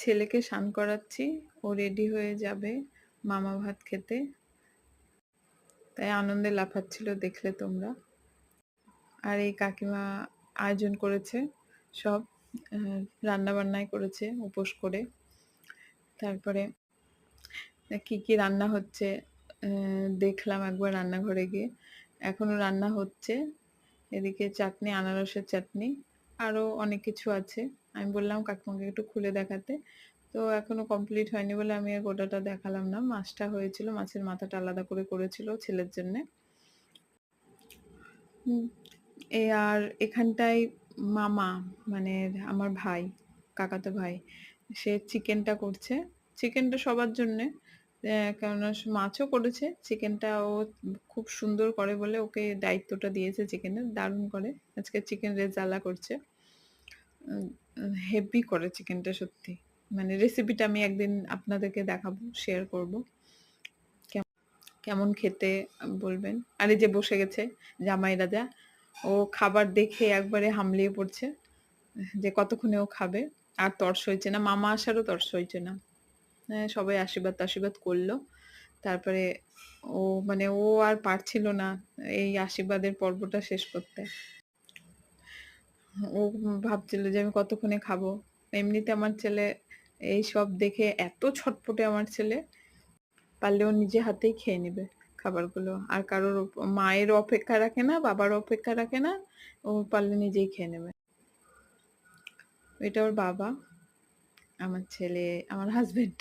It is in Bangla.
ছেলেকে স্নান করাচ্ছি, ও রেডি হয়ে যাবে মামা ভাত খেতে। তাই আনন্দে লাফাচ্ছিল দেখলে তোমরা। আর এই কাকিমা আয়োজন করেছে সব, রান্না-বান্নাই করেছে উপোস করে। তারপরে কি, কি রান্না হচ্ছে দেখলাম একবার রান্নাঘরে গিয়ে। এখনো রান্না হচ্ছে। এদিকে চাটনি, আনারসের চাটনি, আরো অনেক কিছু আছে। আমি বললাম কাকিমাকে একটু খুলে দেখাতে। তো এখনো কমপ্লিট হয়নি বলে আমি আর গোটাটা দেখালাম না। মাছটা হয়েছিল, মাছের মাথাটা আলাদা করে করেছিল ছেলের জন্যে। আর এখানটায় মামা মানে আমার ভাই, কাকাতো ভাই, সে চিকেনটা করছে। চিকেনটা সবার জন্যে, কেননা মাছও করেছে। চিকেনটা ও খুব সুন্দর করে বলে ওকে দায়িত্বটা দিয়েছে চিকেনের। দারুণ করে। আজকে চিকেন রেজালা করছে। হেভি করে চিকেনটা সত্যি। মানে রেসিপিটা আমি একদিন আপনাদেরকে দেখাবো, শেয়ার করব। কেমন খেতে বলবেন। আর এই যে বসে গেছে জামাই রাজা, ও খাবার দেখে একবারে হামলিয়ে পড়ছে যে কতক্ষণে ও খাবে। আর তর্স হইছে না, মামা আসারও তর্স হইছে না। সবাই আশীর্বাদ করলো। তারপরে ও মানে ও আর পারছিল না এই আশীর্বাদের পর্বটা শেষ করতে। ও ভাবছিল যে আমি কতক্ষণে খাবো। এমনিতে আমার ছেলে এইসব দেখে এত ছটপটে আমার ছেলে, পারলে ও নিজে হাতেই খেয়ে নেবে খাবারগুলো। আর কারোর মায়ের অপেক্ষা রাখে না, বাবার অপেক্ষা রাখে না, ও পারলে নিজেই খেয়ে নেবে। এটা ওর বাবা, আমার ছেলে, আমার হাজবেন্ড।